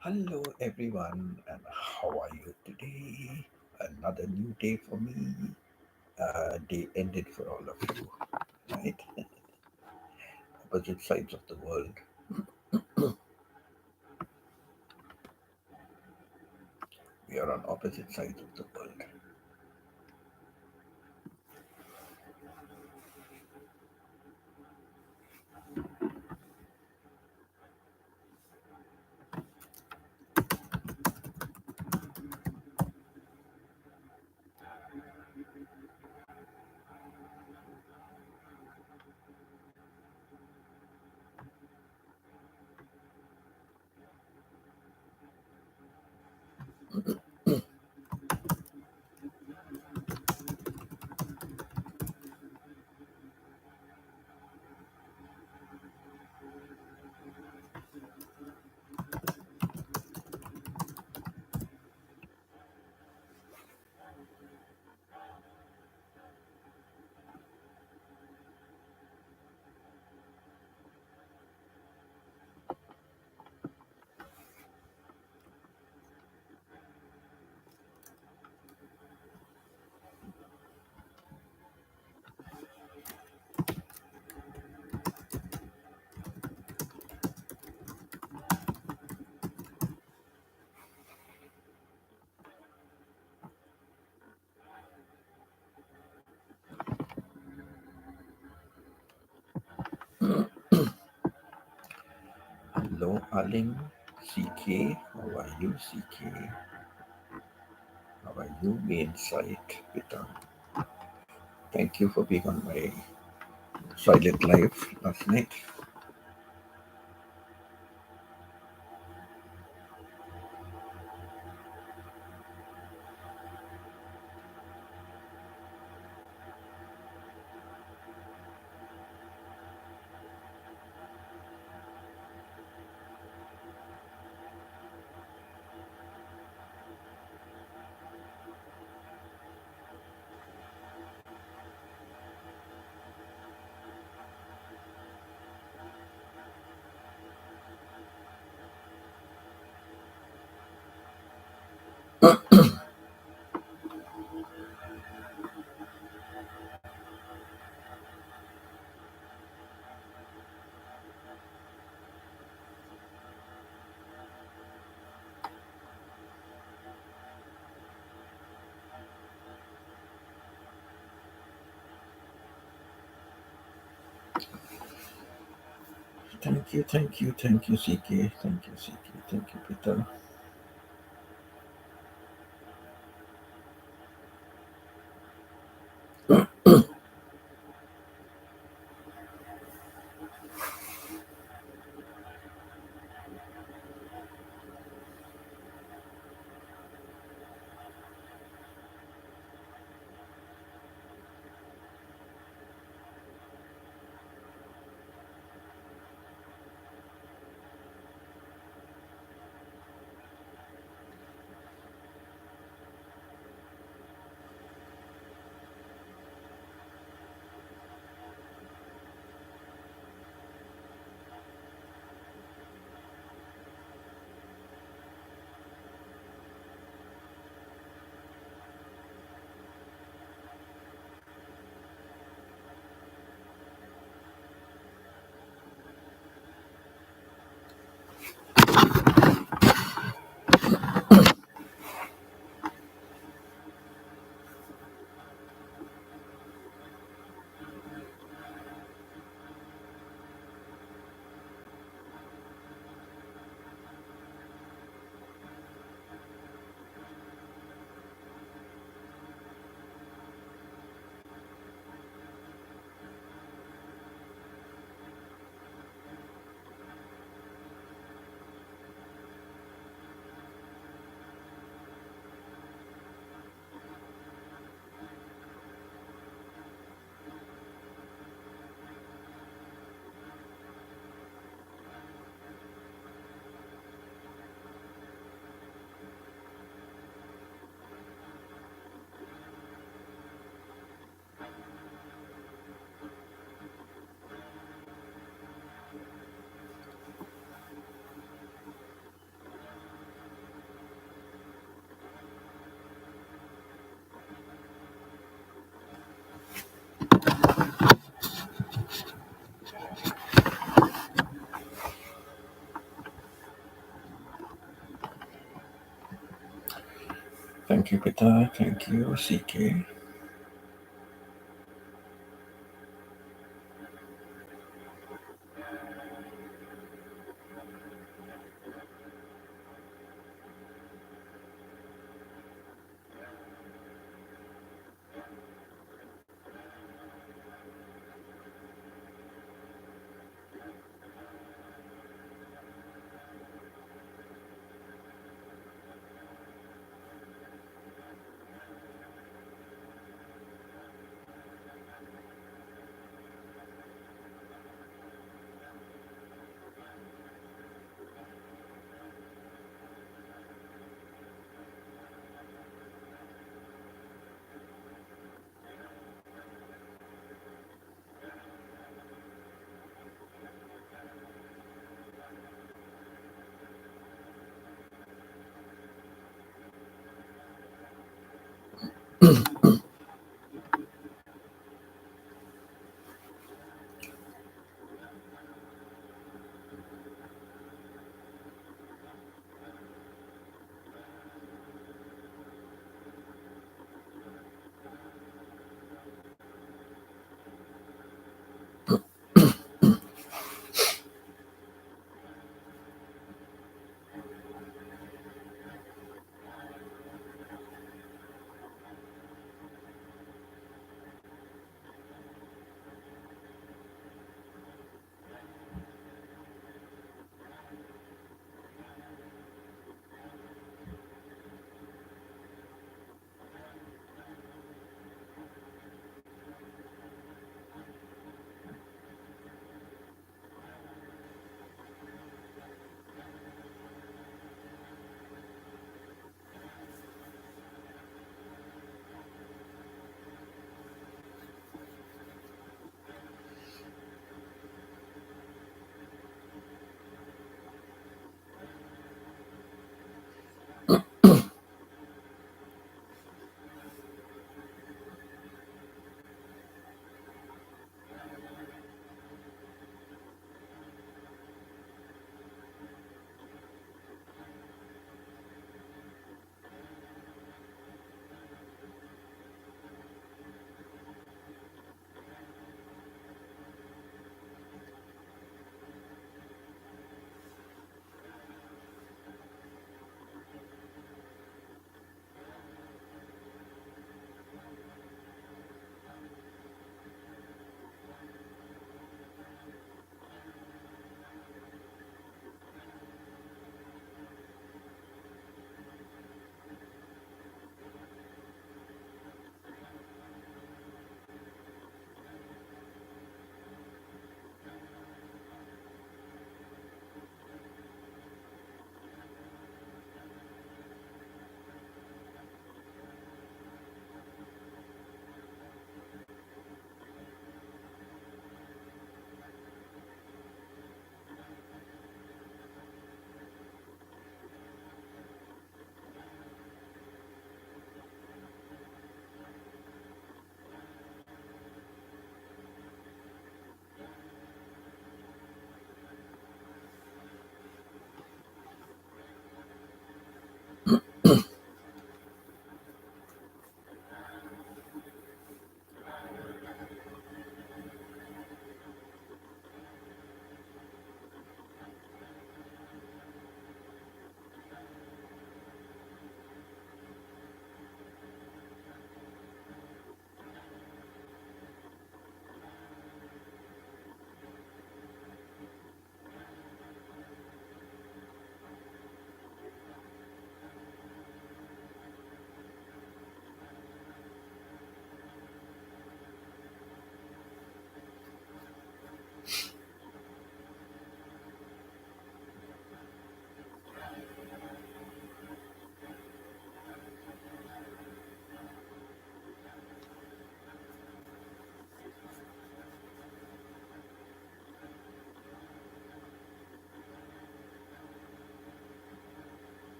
Hello, everyone, and how are you today? Another new day for me. Day ended for all of you, right? Opposite sides of the world. We are on opposite sides of the world. Hello, Aling. CK, how are you, CK? How are you, main site, Peter? Thank you for being on my silent live last night. Thank you, CK. Thank you, CK. Thank you, Peter. Thank you, Peter. Thank you, CK.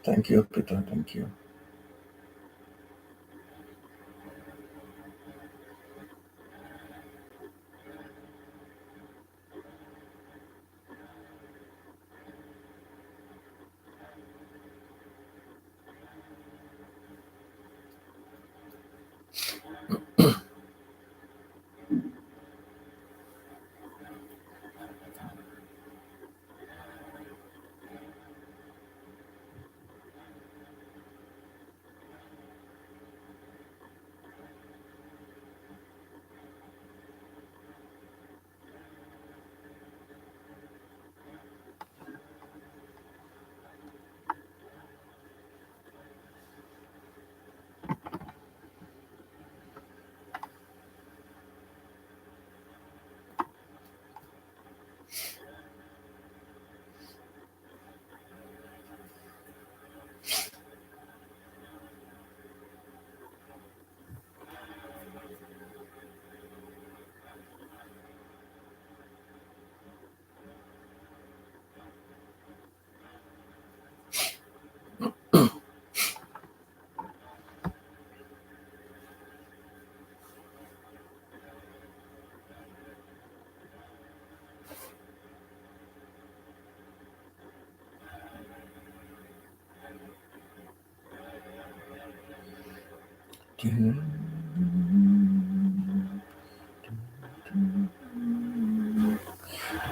Thank you, Peter. Thank you.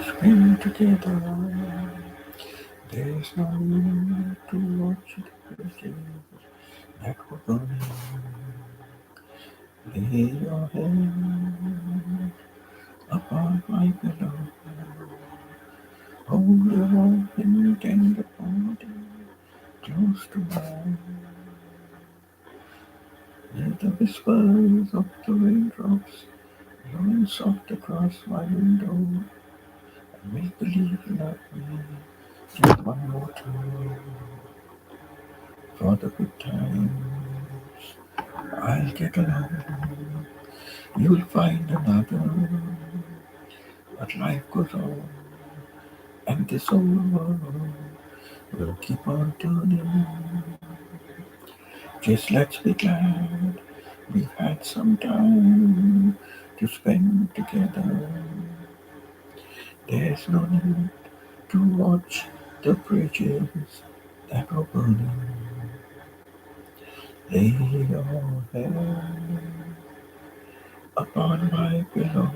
Spin together. There's no need to watch the pieces that were burning. Lay your head upon my pillow. Hold your open tender body close to mine. Hear the whispers of the raindrops blowing soft across my window. And make believe you love me just one more time. For the good times I'll get along. You'll find another. But life goes on, and this old world will keep on turning. Just let's be glad we've had some time to spend together. There's no need to watch the bridges that were burning. Lay your head upon my pillow.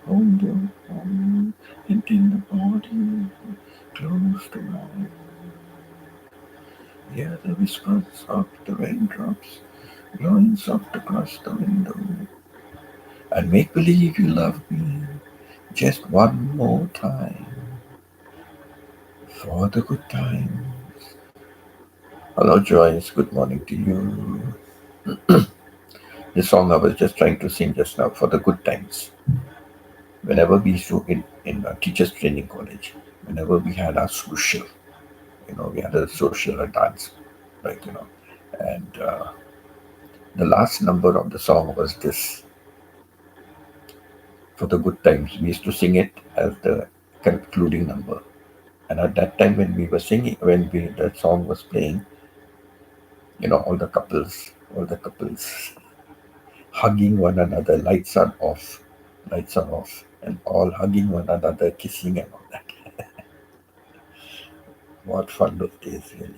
Hold your hand and tender body close to mine. Hear the whispers of the raindrops blowing soft across the window. And make believe you love me just one more time for the good time. Hello, Joyce. Good morning to you. This song I was just trying to sing just now for the good times. Whenever we used to in a teachers training college, whenever we had our social, we had a social a dance, like and the last number of the song was this for the good times. We used to sing it as the concluding number. And at that time, when we were singing, that song was playing, all the couples hugging one another, lights are off, and all hugging one another, kissing and all that. What fun those days, really.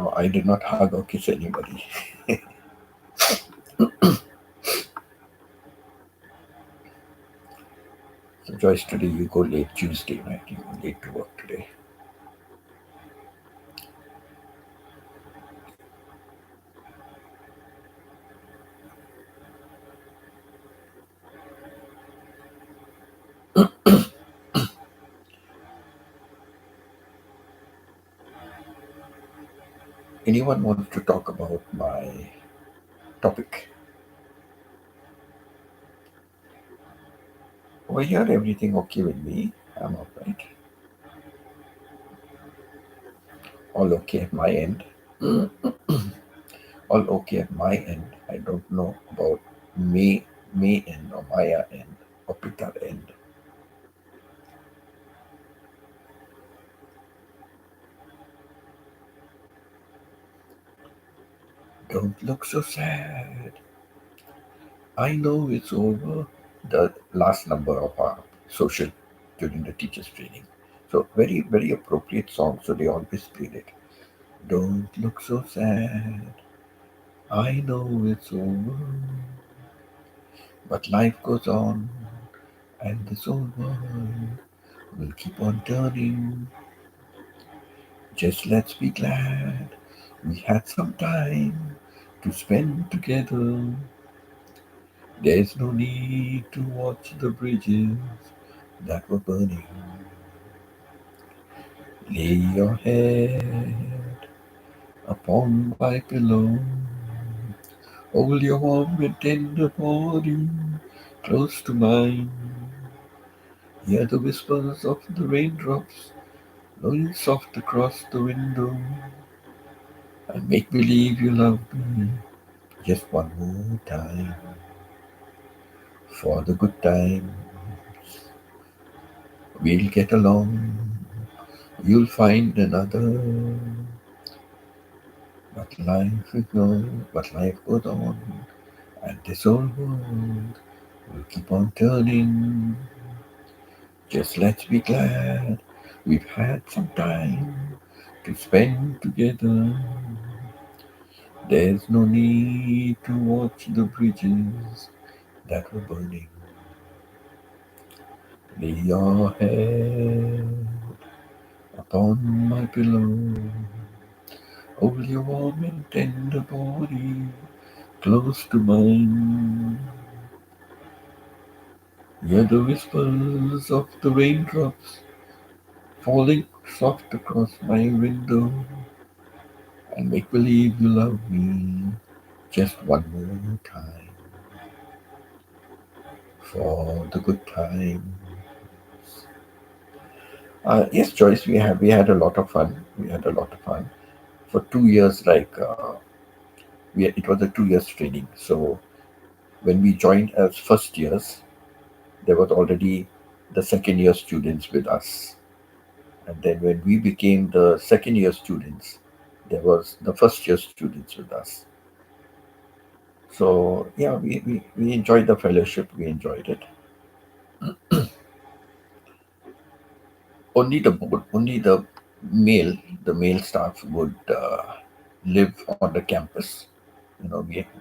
No, I did not hug or kiss anybody. So Joyce, today you go late Tuesday, right? You go late to work today. Anyone wants to talk about my topic? Over here, everything okay with me? I'm all right. All okay at my end. All okay at my end. I don't know about me end or Maya end or Peter end. Don't look so sad. I know it's over. The last number of our social during the teachers' training. So very, very appropriate song. So they always played it. Don't look so sad. I know it's over. But life goes on, and this old world will keep on turning. Just let's be glad we had some time to spend together. There's no need to watch the bridges that were burning. Lay your head upon my pillow. Hold your warm and tender body close to mine. Hear the whispers of the raindrops blowing soft across the window. And make believe you love me just one more time. For the good time, we'll get along. You'll find another. But life goes on, and this old world will keep on turning. Just let's be glad we've had some time to spend together. There's no need to watch the bridges that were burning. Lay your head upon my pillow. Hold your warm and tender body close to mine. Hear the whispers of the raindrops falling soft across my window. And make believe you love me just one more time. For the good time. Yes, Joyce, we had a lot of fun. We had a lot of fun for 2 years. It was a 2 years training. So when we joined as first years, there was already the second year students with us, and then when we became the second year students, there was the first year students with us. So yeah, we enjoyed the fellowship. We enjoyed it. Only the male staff would live on the campus.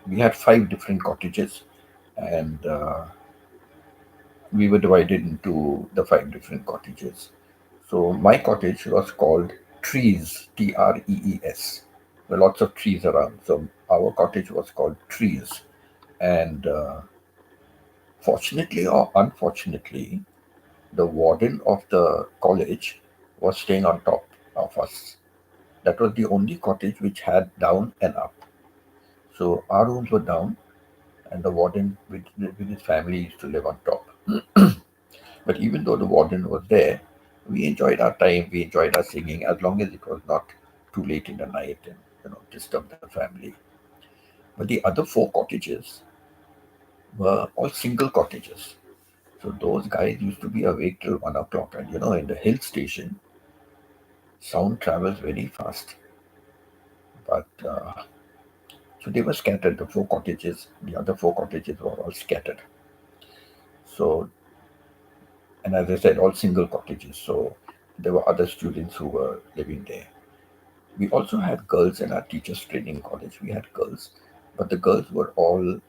We had 5 different cottages, and we were divided into the 5 different cottages. So my cottage was called Trees, Trees. There were lots of trees around, so our cottage was called Trees. And fortunately or unfortunately, the warden of the college was staying on top of us. That was the only cottage which had down and up. So our rooms were down, and the warden with his family used to live on top. But even though the warden was there, we enjoyed our time. We enjoyed our singing as long as it was not too late in the night and disturb the family. But the other 4 cottages were all single cottages. So those guys used to be awake till 1 o'clock, and in the hill station, sound travels very fast. But so they were scattered. The other 4 cottages were all scattered. So, and as I said, all single cottages. So there were other students who were living there. We also had girls in our teachers training college. We had girls, but the girls were all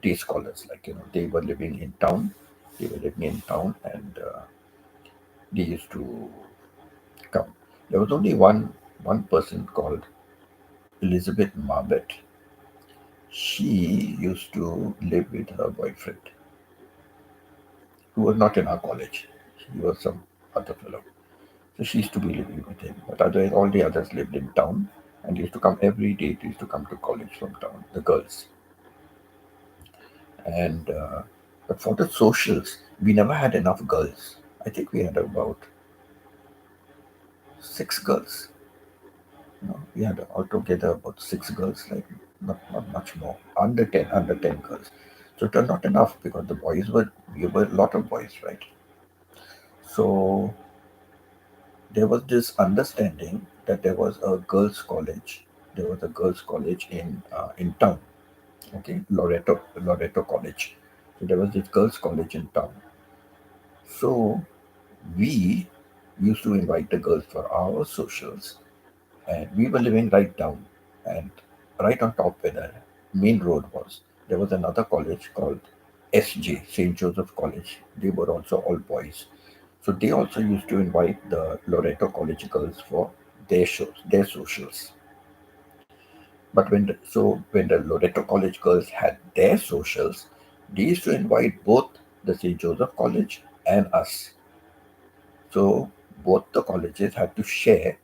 day scholars. Like, they were living in town. They were living in town, and they used to come. There was only one person called Elizabeth Marbet. She used to live with her boyfriend, who was not in our college. He was some other fellow. So she used to be living with him. But otherwise, all the others lived in town, and they used to come every day. They used to come to college from town, the girls. And but for the socials, we never had enough girls. I think we had about six girls. We had altogether about six girls, like not much more. Under ten girls. So it was not enough because we were a lot of boys, right? So there was this understanding that there was a girls' college. There was a girls' college in town. Okay, Loreto College. So there was this girls' college in town. So we used to invite the girls for our socials, and we were living right down, and right on top where the main road was, there was another college called SJ, St. Joseph College. They were also all boys. So they also used to invite the Loreto College girls for their shows, their socials. But when the Loreto College girls had their socials, they used to invite both the St. Joseph College and us. So both the colleges had to share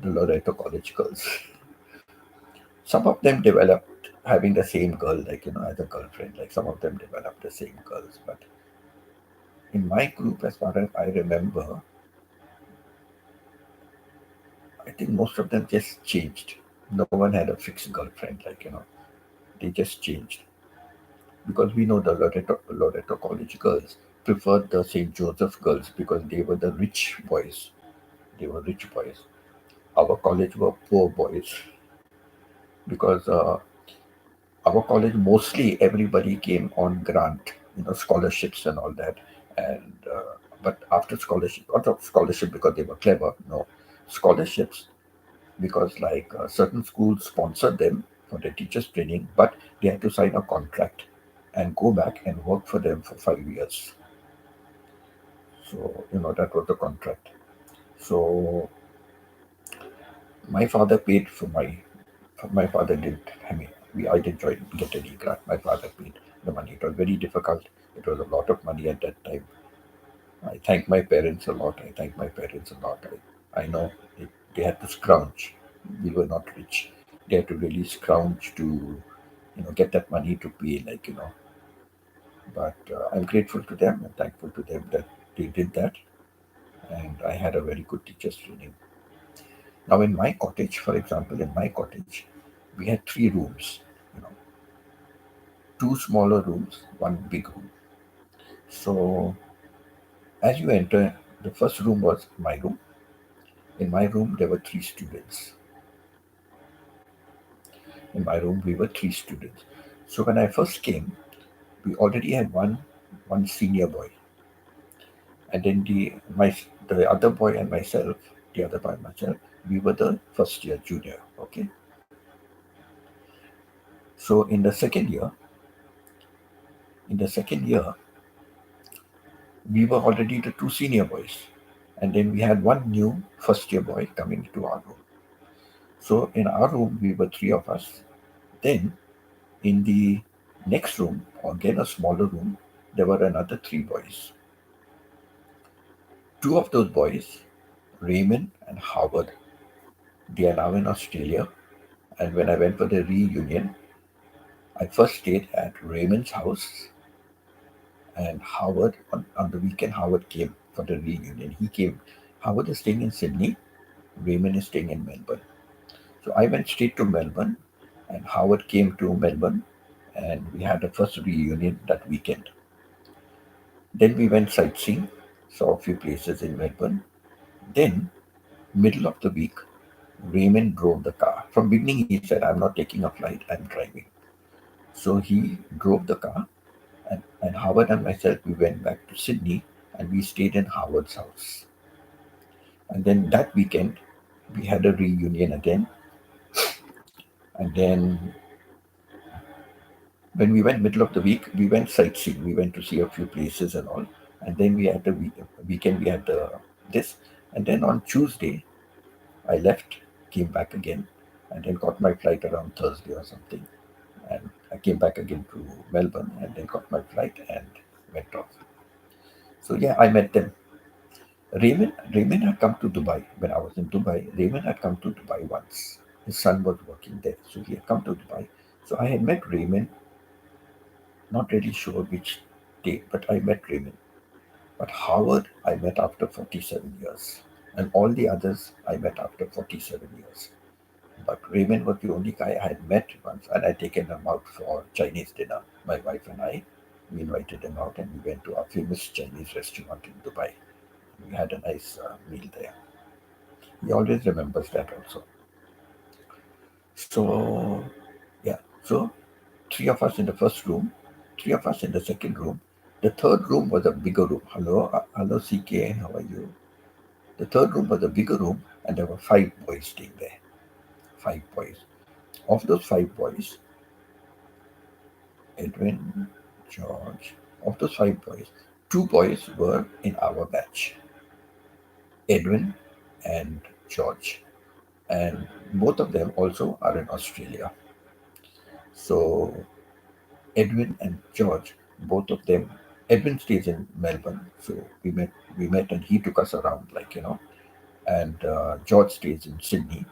the Loreto College girls. Some of them developed having the same girl, like, as a girlfriend. Like, some of them developed the same girls. But in my group, as far as I remember, I think most of them just changed. No one had a fixed girlfriend, like, they just changed. Because we know the Loreto College girls preferred the St. Joseph girls because they were the rich boys. They were rich boys. Our college were poor boys because our college, mostly everybody came on grant, scholarships and all that. And but after scholarship, not of scholarship because they were clever, no, scholarships because, like, certain schools sponsored them for their teachers training, but they had to sign a contract and go back and work for them for 5 years. So that was the contract. So my father paid for my father did. I mean, I didn't get any grant. My father paid the money. It was very difficult. It was a lot of money at that time. I thank my parents a lot. I thank my parents a lot. I know they had to scrounge. We were not rich. They had to really scrounge to, get that money to pay, like, But I'm grateful to them and thankful to them that they did that. And I had a very good teacher's training. Now, in my cottage, for example, we had three rooms, you know, two smaller rooms, one big room. So, as you enter, the first room was my room. In my room, there were three students. In my room, we were three students. So, when I first came, we already had one senior boy, and then the other boy and myself, the other boy and myself, we were the first year junior. Okay. So, in the second year, we were already the two senior boys. And then we had one new first year boy coming to our room. So in our room, we were three of us. Then in the next room, or again a smaller room, there were another three boys. Two of those boys, Raymond and Howard, they are now in Australia. And when I went for the reunion, I first stayed at Raymond's house. And Howard, on the weekend, Howard came for the reunion. He came. Howard is staying in Sydney. Raymond is staying in Melbourne. So I went straight to Melbourne, and Howard came to Melbourne, and we had the first reunion that weekend. Then we went sightseeing, saw a few places in Melbourne. Then, middle of the week, Raymond drove the car. From beginning, he said, "I'm not taking a flight, I'm driving." So he drove the car, and Howard and myself, we went back to Sydney, and we stayed in Howard's house. And then that weekend, we had a reunion again, and then when we went middle of the week, we went sightseeing. We went to see a few places and all, and then we had the weekend. We had this, and then on Tuesday I left, came back again, and then got my flight around Thursday or something, and I came back again to Melbourne, and then got my flight and went off. So yeah, I met them. Raymond had come to Dubai when I was in Dubai. Raymond had come to Dubai once. His son was working there, so he had come to Dubai. So I had met Raymond. Not really sure which day, but I met Raymond. But Howard, I met after 47 years. And all the others, I met after 47 years. But Raymond was the only guy I had met once, and I'd taken him out for Chinese dinner. My wife and I, we invited him out, and we went to our famous Chinese restaurant in Dubai. We had a nice meal there. He always remembers that also. So, yeah. So, three of us in the first room, three of us in the second room. The third room was a bigger room. Hello, hello, CK, how are you? The third room was a bigger room, and there were five boys staying there. Five boys. Of those five boys, Edwin, George, of those five boys, two boys were in our batch, Edwin and George. And both of them also are in Australia. So Edwin and George, both of them, Edwin stays in Melbourne. So we met and he took us around, and George stays in Sydney.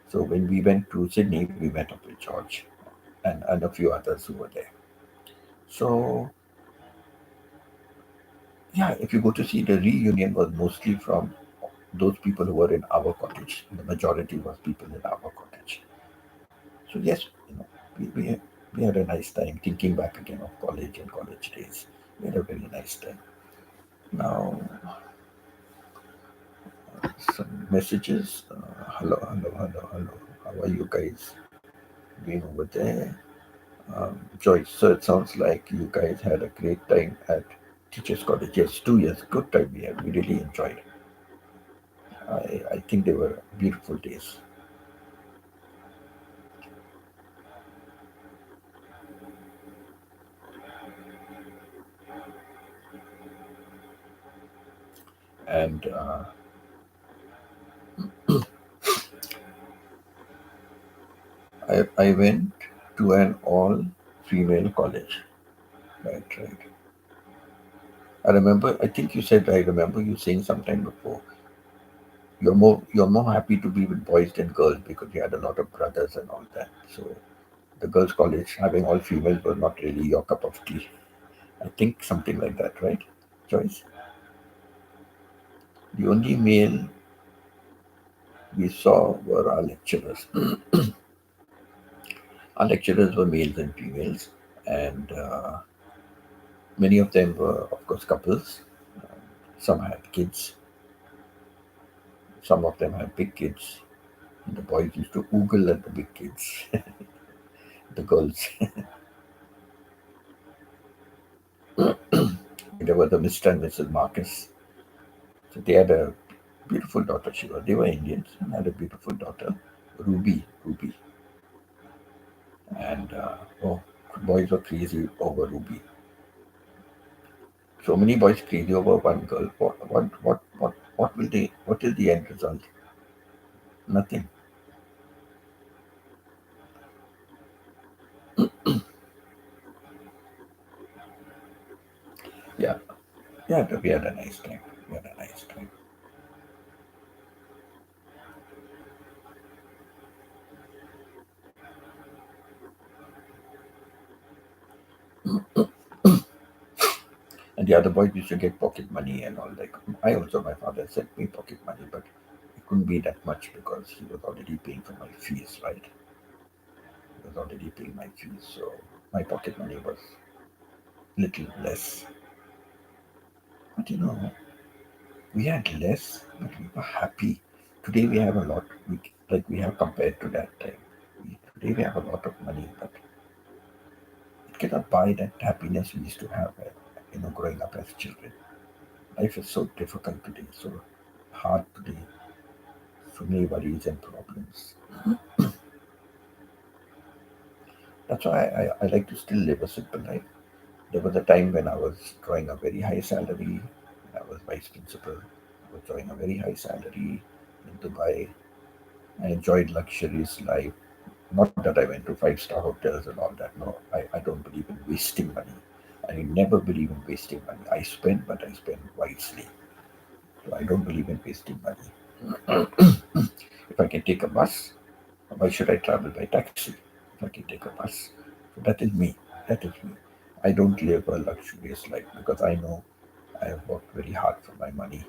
So when we went to Sydney, we met up with George and a few others who were there. So yeah, if you go to see, the reunion was mostly from those people who were in our cottage. The majority was people in our cottage. So yes, we had a nice time thinking back again of college and college days. We had a very nice time. Now, some messages. Hello, hello, hello, hello. How are you guys doing over there? Joyce, so it sounds like you guys had a great time at Teachers College. Yes, 2 years. Good time we had. We really enjoyed. I think they were beautiful days. And I went to an all female college. Right, right. I remember, I think you said, I remember you saying sometime before, you're more happy to be with boys than girls because you had a lot of brothers and all that. So the girls' college having all females was not really your cup of tea. I think something like that, right, Joyce? The only male we saw were our lecturers. Our lecturers were males and females, and many of them were, of course, couples. Some had kids, some of them had big kids. And the boys used to oogle at the big kids, the girls. There were the Mr. and Mrs. Marcus. So they had a beautiful daughter. They were Indians and had a beautiful daughter, Ruby. And oh, boys were crazy over Ruby. So many boys crazy over one girl. What will they? What is the end result? Nothing. Yeah, yeah. We had a nice time. We had a nice time. And the other boys used to get pocket money and all. Like I also, my father sent me pocket money, but it couldn't be that much because he was already paying for my fees, right? He was already paying my fees, so my pocket money was little less. But we had less, but we were happy. Today we have a lot, like we have compared to that time. Today we have a lot of money, but it cannot buy that happiness we used to have, growing up as children. Life is so difficult today, so hard today, so many worries and problems. That's why I like to still live a simple life. There was a time when I was drawing a very high salary. I was vice principal. I was drawing a very high salary in Dubai. I enjoyed luxurious life. Not that I went to five-star hotels and all that. No, I don't believe in wasting money. I never believe in wasting money. I spend, but I spend wisely. So I don't believe in wasting money. If I can take a bus, why should I travel by taxi? If I can take a bus. So that is me. That is me. I don't live a luxurious life because I know I have worked very hard for my money.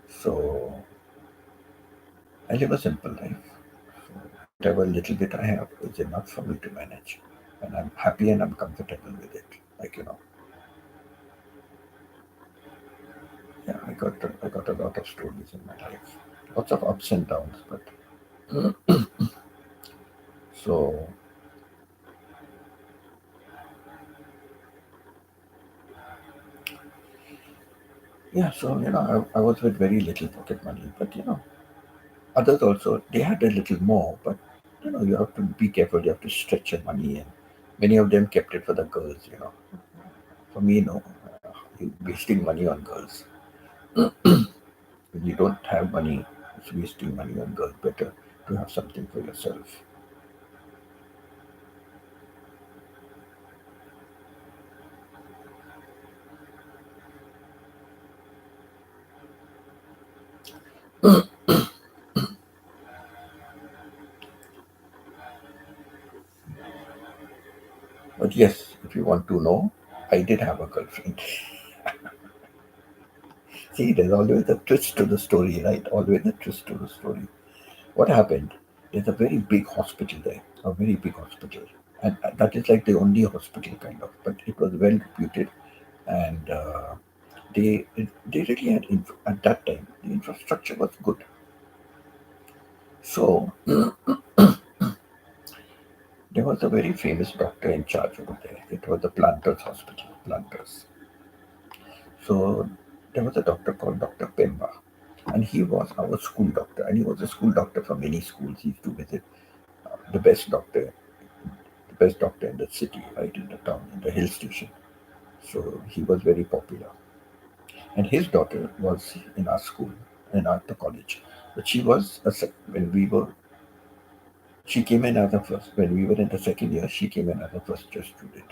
So I live a simple life. So whatever little bit I have is enough for me to manage. And I'm happy and I'm comfortable with it. Like, yeah, I got a lot of stories in my life. Lots of ups and downs, but so yeah, so I was with very little pocket money, but others also they had a little more, but you have to be careful. You have to stretch your money, and many of them kept it for the girls. For me, no, you're wasting money on girls. When you don't have money, it's wasting money on girls. Better to have something for yourself. But yes, if you want to know, I did have a girlfriend. See, there's always a twist to the story, right? Always a twist to the story. What happened? There's a very big hospital there, a very big hospital, and that is like the only hospital kind of. But it was well reputed, and they really had at that time the infrastructure was good. So there was a very famous doctor in charge over there. It was the Planters Hospital, Planters. So there was a doctor called Dr. Pemba, and he was our school doctor, and he was a school doctor for many schools. He used to visit the best doctor, the best doctor in the city, right in the town, in the hill station. So he was very popular, and his daughter was in our school, in our the college. But she was when we were. She came in as a first. When we were in the second year, she came in as a first year student.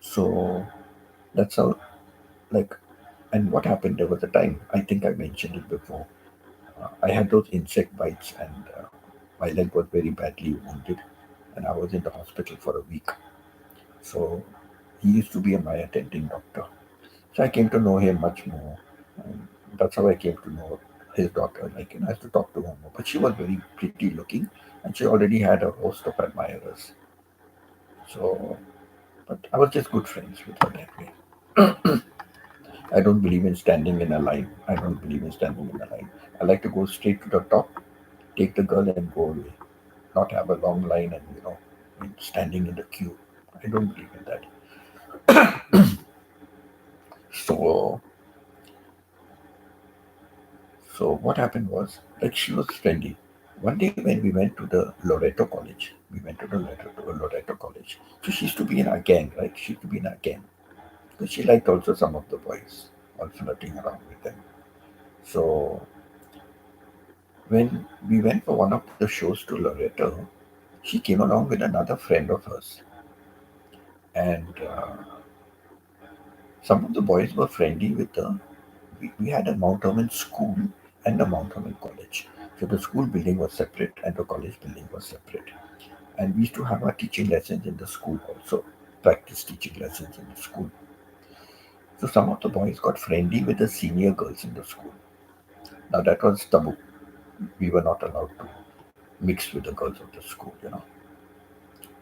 So that's how, like, and what happened? There was a time, I think I mentioned it before. I had those insect bites, and my leg was very badly wounded, and I was in the hospital for a week. So he used to be my attending doctor. So I came to know him much more. And that's how I came to know his daughter. Like, I used to talk to her more. But she was very pretty looking, and she already had a host of admirers. So, but I was just good friends with her that way. I don't believe in standing in a line. I don't believe in standing in a line. I like to go straight to the top, take the girl, and go away. Not have a long line and standing in the queue. I don't believe in that. So so what happened was, like, she was friendly. One day when we went to the Loreto College, we went to the Loreto College. So she used to be in our gang, right? She used to be in our gang because she liked also some of the boys, all flirting around with them. So when we went for one of the shows to Loreto, she came along with another friend of hers, and some of the boys were friendly with the. We had a Mount Hermon school and a Mount Hermon college. So the school building was separate and the college building was separate. And we used to have our teaching lessons in the school also, practice teaching lessons in the school. So some of the boys got friendly with the senior girls in the school. Now that was taboo. We were not allowed to mix with the girls of the school,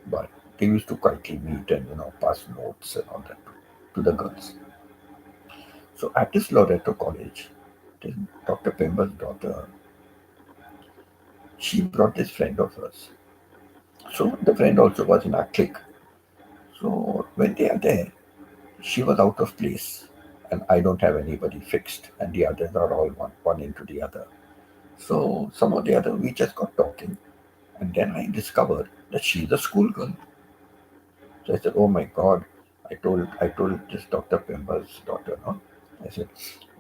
But they used to quietly meet and pass notes and all that to the girls. So at this Loreto College, this Dr. Pember's daughter, she brought this friend of hers. So the friend also was in our clique. So when they are there, she was out of place, and I don't have anybody fixed, and the others are all one into the other. So some or the other, we just got talking, and then I discovered that she's a schoolgirl. So I said, "Oh my God!" I told this Dr. Pemba's daughter, no. I said,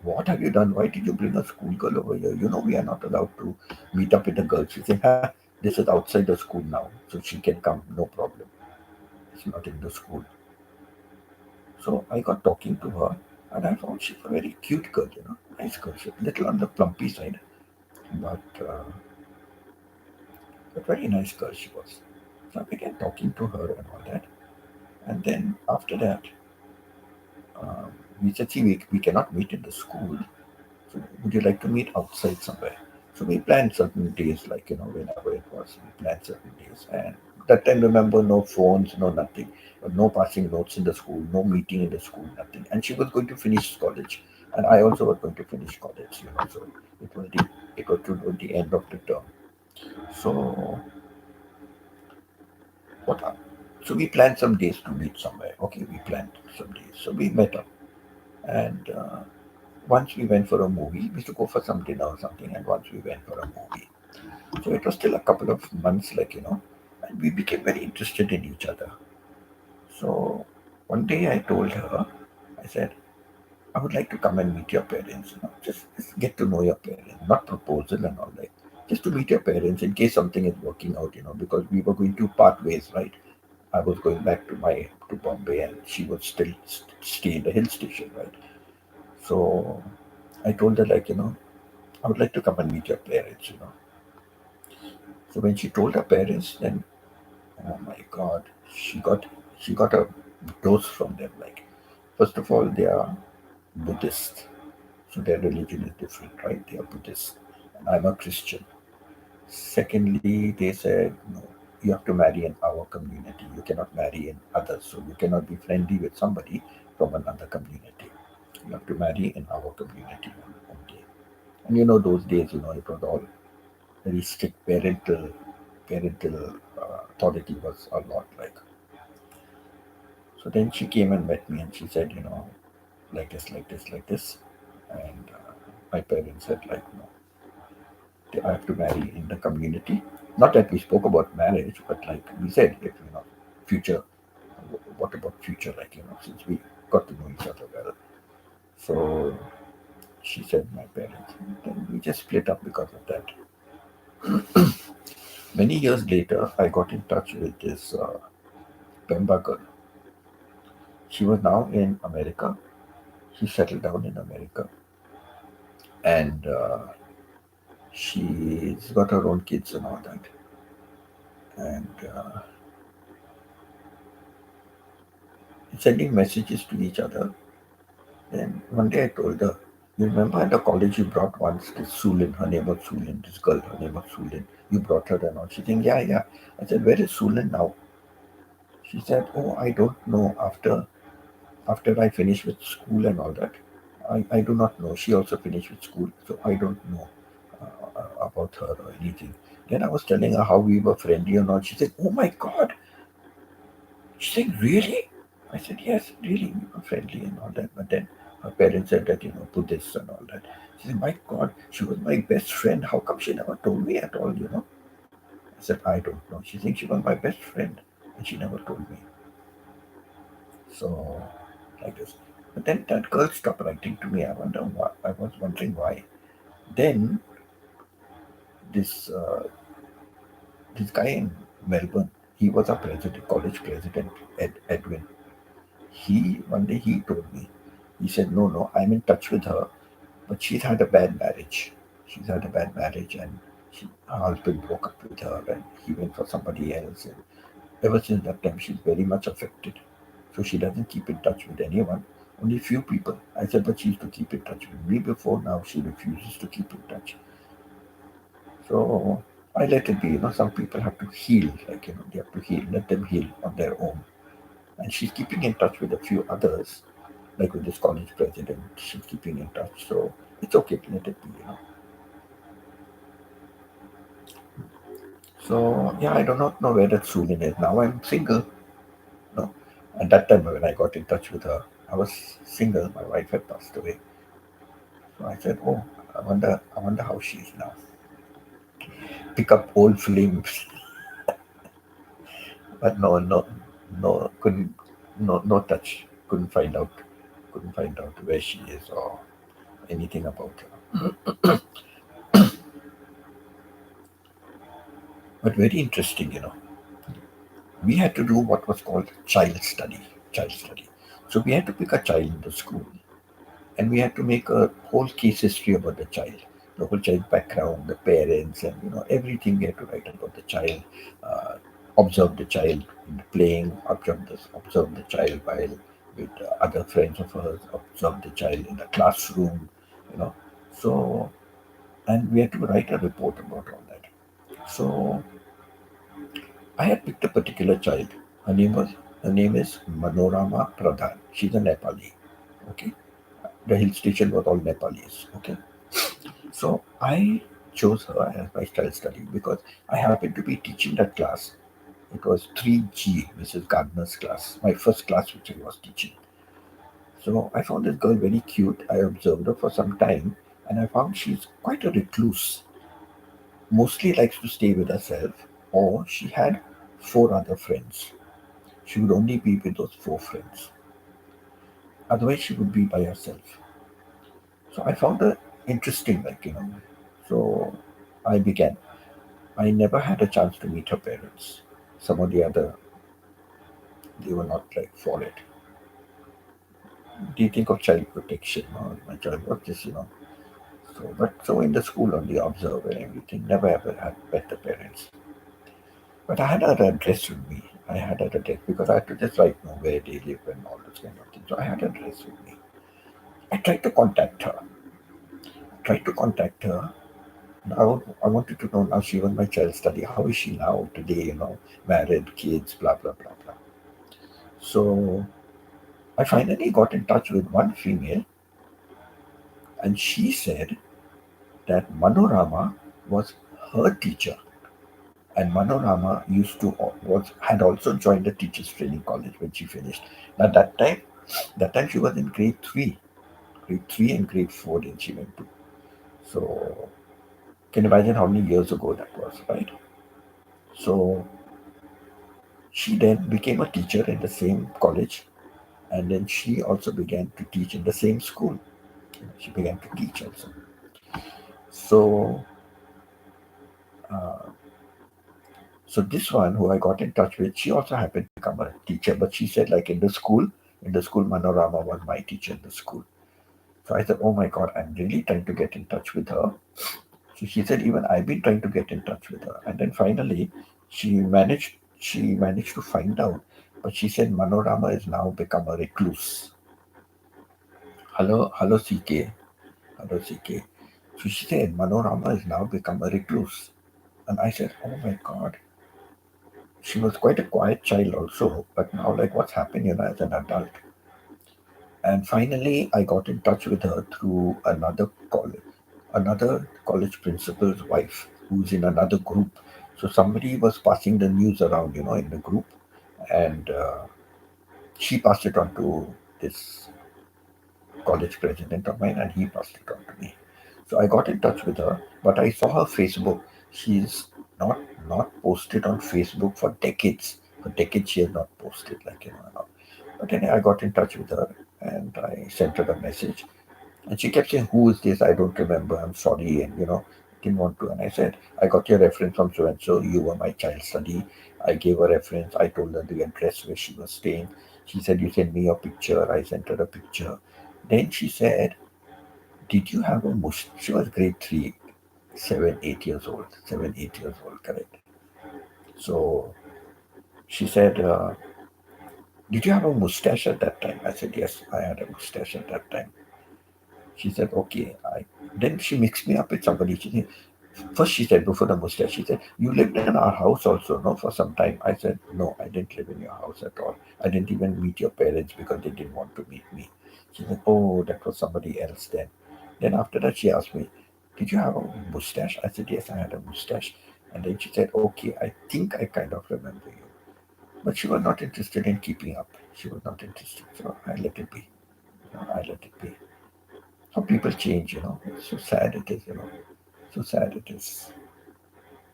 "What have you done? Why did you bring a schoolgirl over here? You know we are not allowed to meet up with the girls." She said, "Ha, this is outside the school now, so she can come, no problem. It's not in the school." So I got talking to her, and I found she's a very cute girl, nice girl. She's a little on the plumpy side, but a very nice girl she was. So I began talking to her and all that. And then after that, um, we said, "See, we cannot meet in the school. So would you like to meet outside somewhere?" So we planned certain days, like, whenever it was, we planned certain days. And that time, remember, no phones, no nothing, no passing notes in the school, no meeting in the school, nothing. And she was going to finish college, and I also was going to finish college. So it was toward the end of the term. So what? So we planned some days to meet somewhere. Okay, we planned some days. So we met up, and once we went for a movie. We used to go for some dinner or something, and once we went for a movie. So it was still a couple of months, and we became very interested in each other. So one day I told her, I said, "I would like to come and meet your parents, just get to know your parents, not proposal and all that. Just to meet your parents in case something is working out, because we were going to part ways, right? I was going back to Bombay, and she would still stay in the hill station, right? So I told her, I would like to come and meet your parents. So when she told her parents, then, oh my God, she got she got a dose from them. Like, first of all, they are Buddhist, so their religion is different, right? They are Buddhist, and I'm a Christian. Secondly, they said, no, you have to marry in our community. You cannot marry in others, so you cannot be friendly with somebody from another community. You have to marry in our community only. And those days, it was all very strict. Parental authority was a lot, like. So then she came and met me, and she said, like this, like this, like this. And my parents said, like, no, I have to marry in the community. Not that we spoke about marriage, but like we said, if, future, what about future, like, since we got to know each other well. So she said, my parents. And then we just split up because of that. Many years later, I got in touch with this Pemba girl. She was now in America. She settled down in America, and she's got her own kids and all that. And sending messages to each other. Then one day I told her, "You remember at the college you brought once this Sulin, her name was Sulin, this girl, her name was Sulin. You brought her and all." She said, "Yeah, yeah." I said, "Where is Sulin now?" She said, "Oh, I don't know. After I finish with school and all that, I do not know. She also finished with school, so I don't know about her or anything." Then I was telling her how we were friendly and all. She said, "Oh my God." She said, "Really?" I said, "Yes, really, we were friendly and all that." But then her parents said that, Buddhists and all that. She said, "My God, she was my best friend. How come she never told me at all?" I said, "I don't know." She thinks she was my best friend and she never told me. So, like this. But then that girl stopped writing to me. I wonder why. I was wondering why. Then this this guy in Melbourne, he was a president, college president, Edwin. One day he told me, he said, "No, no, I'm in touch with her, but she's had a bad marriage. She's had a bad marriage, and her husband broke up with her, and he went for somebody else. And ever since that time, she's very much affected. So she doesn't keep in touch with anyone, only few people." I said, "But she used to keep in touch with me before. Now she refuses to keep in touch." So I let it be. Some people have to heal, like, they have to heal, let them heal on their own. And she's keeping in touch with a few others, like with this college president. She's keeping in touch, so it's okay to let it be. So yeah, I do not know where that Sulin is now. I'm single. No, at that time when I got in touch with her, I was single. My wife had passed away. So I said, "Oh, I wonder how she is now." Pick up old films, but no, no touch. Couldn't find out where she is or anything about her. But very interesting, we had to do what was called child study. Child study. So we had to pick a child in the school, and we had to make a whole case history about the child, the whole child background, the parents, and everything we had to write about the child. Uh, Observe the child playing, observe the child while with other friends of hers, observe the child in the classroom, you know. So, and we had to write a report about all that. So I had picked a particular child. Her name was her name is Manorama Pradhan. She's a Nepali. Okay, the hill station was all Nepalis. Okay, so I chose her as my child study because I happened to be teaching that class. It was 3G, Mrs. Gardner's class, my first class which I was teaching. So I found this girl very cute. I observed her for some time, and I found she's quite a recluse. Mostly likes to stay with herself, or she had four other friends. She would only be with those four friends. Otherwise, she would be by herself. So I found her interesting, So I began. I never had a chance to meet her parents. Some of the other, they were not like for it. Do you think of child protection? No, my child was just. So in the school only observe and everything. Never ever had met the parents. But I had her address with me. I had her address because I had to just write where they live and all those kind of things. So I had her address with me. I tried to contact her. Tried to contact her. I wanted to know now she was my child study. How is she now today? Married, kids, blah blah blah blah. So I finally got in touch with one female, and she said that Manorama was her teacher, and Manorama used to was had also joined the teachers training college when she finished. Now that time she was in grade three and grade four. Then she went to. So can you imagine how many years ago that was, right? So she then became a teacher in the same college, and then she also began to teach in the same school. She began to teach also. So, uh, so this one who I got in touch with, she also happened to become a teacher, but she said like in the school, Manorama was my teacher in the school. So I said, oh my God, I'm really trying to get in touch with her. So she said, even I've been trying to get in touch with her, and then finally, she managed. She managed to find out, but she said Manorama has now become a recluse. Hello, hello, CK. Hello, CK. So she said, Manorama has now become a recluse. And I said, oh my God. She was quite a quiet child also, but now, like, what's happened, as an adult? And finally, I got in touch with her through another college principal's wife who's in another group. So somebody was passing the news around, in the group, and she passed it on to this college president of mine, and he passed it on to me. So I got in touch with her, but I saw her Facebook. She's not posted on Facebook for decades. For decades, she has not posted, But anyway, I got in touch with her, and I sent her a message, and she kept saying, "Who is this? I don't remember. I'm sorry," and didn't want to. And I said, "I got your reference from so and so. You were my child study." I gave her reference. I told her the address where she was staying. She said, "You send me your picture." I sent her a picture. Then she said, did you have a mustache? She was grade 3, 7, 8 years old. 7, 8 years old, correct. So she said, did you have a mustache at that time? I said, yes, I had a mustache at that time. She said, okay. Then she mixed me up with somebody. First she said, before the mustache, she said, you lived in our house also, no, for some time. I said, no, I didn't live in your house at all. I didn't even meet your parents because they didn't want to meet me. She said, oh, that was somebody else then. Then after that, she asked me, did you have a mustache? I said, yes, I had a mustache. And then she said, okay, I think I kind of remember you. But she was not interested in keeping up. She was not interested. So I let it be. I let it be. How people change, It's so sad it is, So sad it is.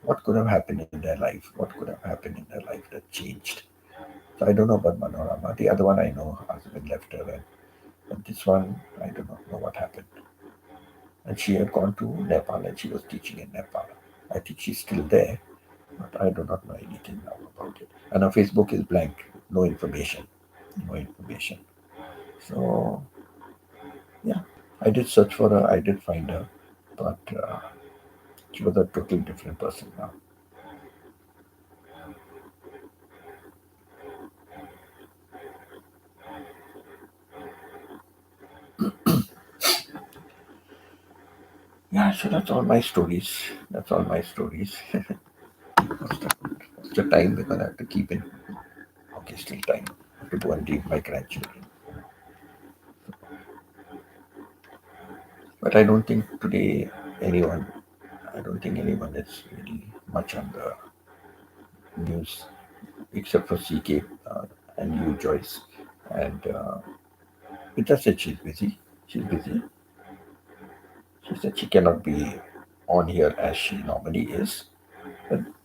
What could have happened in their life? What could have happened in their life that changed? So I don't know about Manorama. The other one I know, husband left her, but this one I do not know what happened. And she had gone to Nepal and she was teaching in Nepal. I think she's still there, but I do not know anything now about it. And her Facebook is blank, no information, no information. So yeah, I did search for her. I did find her, but she was a totally different person now. Yeah, so that's all my stories. That's all my stories. What's the time? Because I have to keep in. Okay, still time. I have to go and leave my grandchildren. But I don't think today anyone, I don't think anyone is really much on the news except for CK and you, Joyce. And Peter said she's busy. She's busy. She said she cannot be on here as she normally is.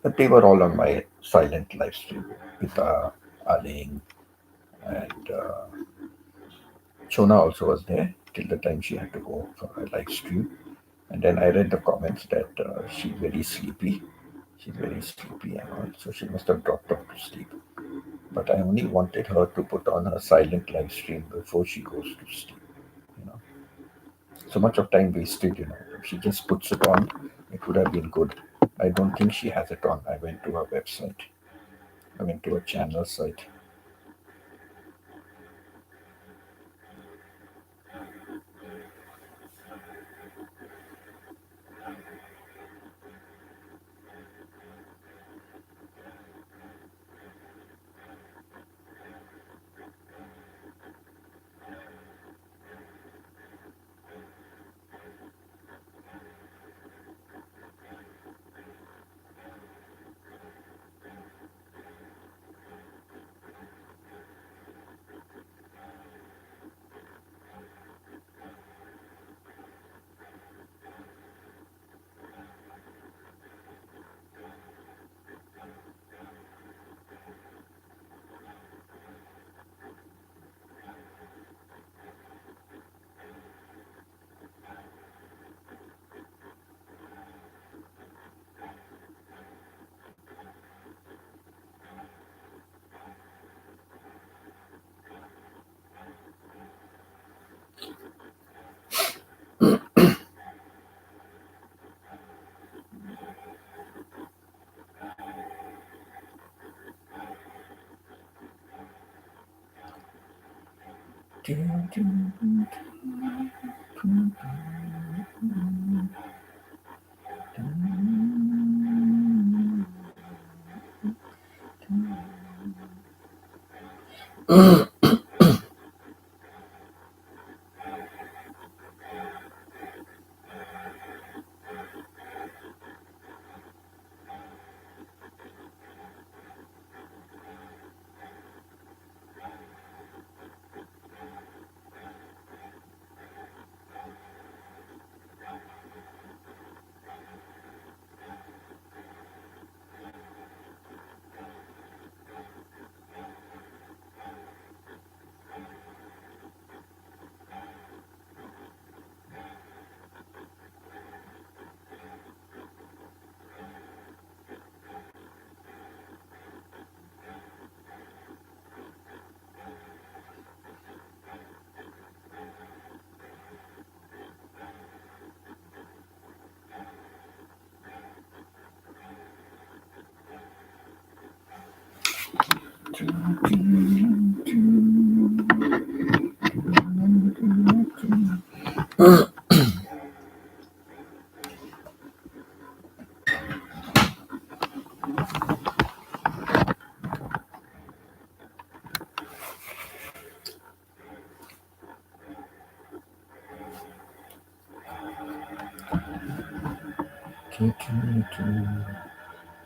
But they were all on my silent live stream. Pita, Aling, and Chona also was there till the time she had to go for a live stream. And then I read the comments that she's very sleepy. She's very sleepy and all, so she must have dropped off to sleep. But I only wanted her to put on her silent live stream before she goes to sleep. You know, so much of time wasted. If she just puts it on, it would have been good. I don't think she has it on. I went to her website. I went to her channel site.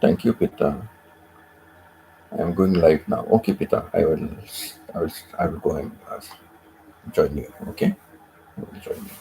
Thank you, Pita. I am going live now. Okay, Pita. I will. I will go and. join you. Okay, join you.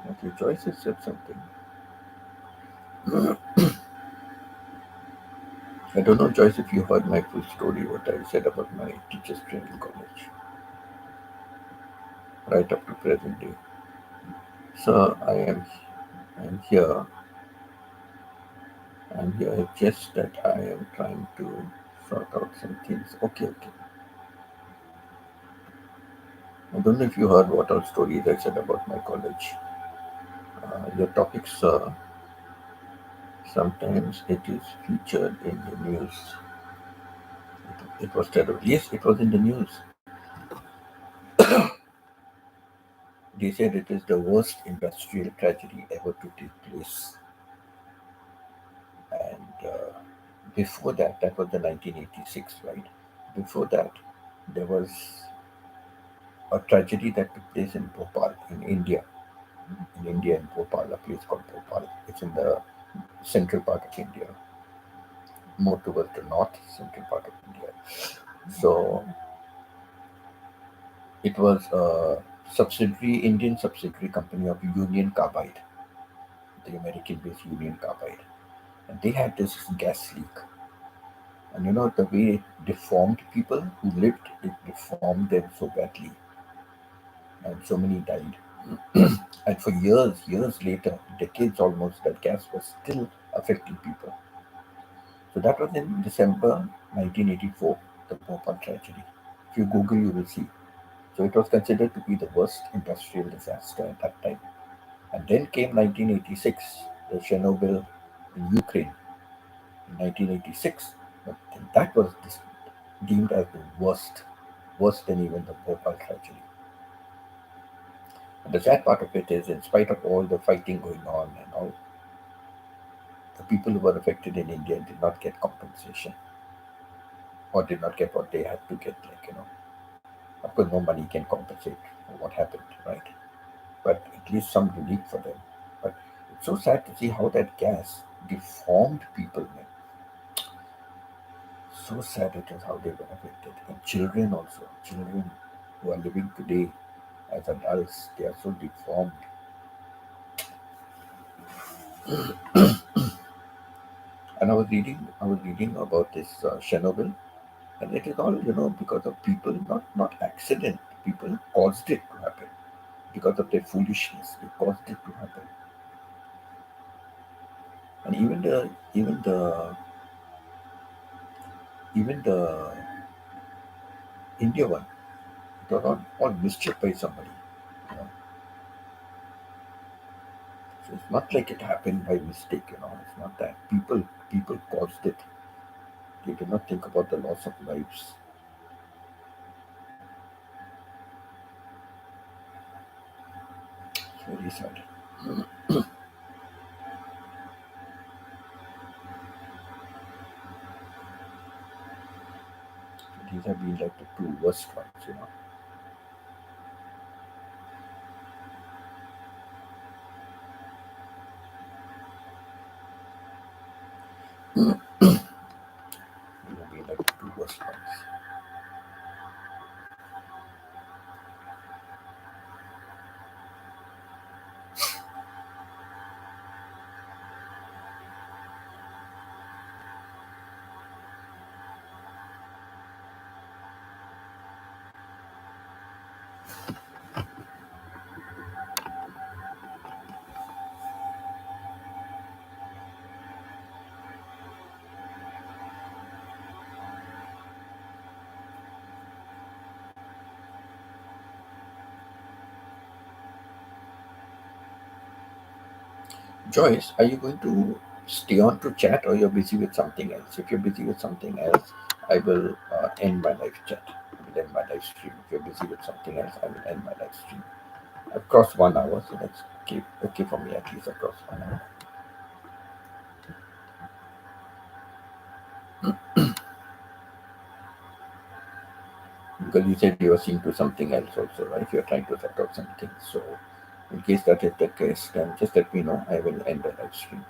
Okay, Joyce has said something. I don't know, Joyce, if you heard my full story, what I said about my teachers training college, right up to present day. So I'm here, I'm here just that I am trying to sort out some things. Okay, okay. I don't know if you heard what all stories I said about my college. Your topics, sometimes it is featured in the news. It was terrible. Yes, it was in the news. They said it is the worst industrial tragedy ever to take place. And before that, that was the 1986, right? Before that, there was a tragedy that took place in Bhopal, in India. In India, in Bhopal, a place called Bhopal. It's in the central part of India, more towards the north central part of India. So it was a subsidiary, Indian subsidiary company of Union Carbide, the American-based Union Carbide, and they had this gas leak. And you know the way it deformed people who lived, it deformed them so badly, and so many died. And for years later, decades almost, that gas was still affecting people. So that was in December 1984, the Bhopal tragedy. If you Google, you will see. So it was considered to be the worst industrial disaster at that time. And then came 1986, the Chernobyl in Ukraine in 1986. But that was deemed as the worst, worse than even the Bhopal tragedy. And the sad part of it is, in spite of all the fighting going on and all, the people who were affected in India did not get compensation or did not get what they had to get. Like, of course, no money can compensate for what happened, right? But at least some relief for them. But it's so sad to see how that gas deformed people, man. So sad it is how they were affected. And children also, children who are living today as adults, they are so deformed. And I was reading about this Chernobyl, and it is all because of people, not accident. People caused it to happen. because of their foolishness. They caused it to happen. And even the India one, it was all mischief by somebody. You know? So it's not like it happened by mistake. It's not that people caused it. They did not think about the loss of lives. It's very sad. These have been like the two worst ones. These have been like the two worst ones. Joyce, are you going to stay on to chat or you're busy with something else? If you're busy with something else, I will end my live chat. I will end my live stream. If you're busy with something else, I will end my live stream. I've crossed 1 hour, so that's okay for me at least. I've crossed 1 hour. Because you said you were seeing to something else also, right? You're trying to sort out something. So, in case that is the case, then just let me know. I will end the live stream.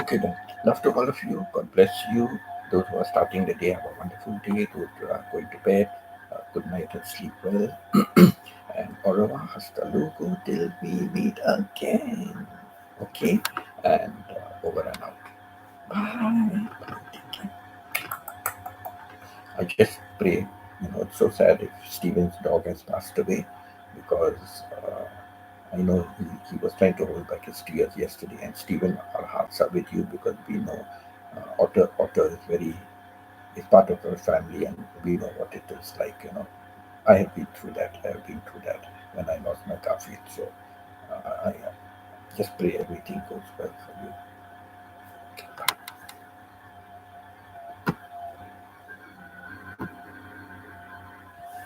Okay, then. Love to all of you. God bless you. Those who are starting the day, have a wonderful day. Those who are going to bed, good night and sleep well. And au revoir, hasta luego, till we meet again. Okay? And over and out. Bye. Take care. I just pray. It's so sad if Steven's dog has passed away because I know he was trying to hold back his tears yesterday. And Stephen, our hearts are with you because we know Otter is part of our family, and we know what it is like. I have been through that. I have been through that when I lost my Garfield. So I just pray everything goes well for you.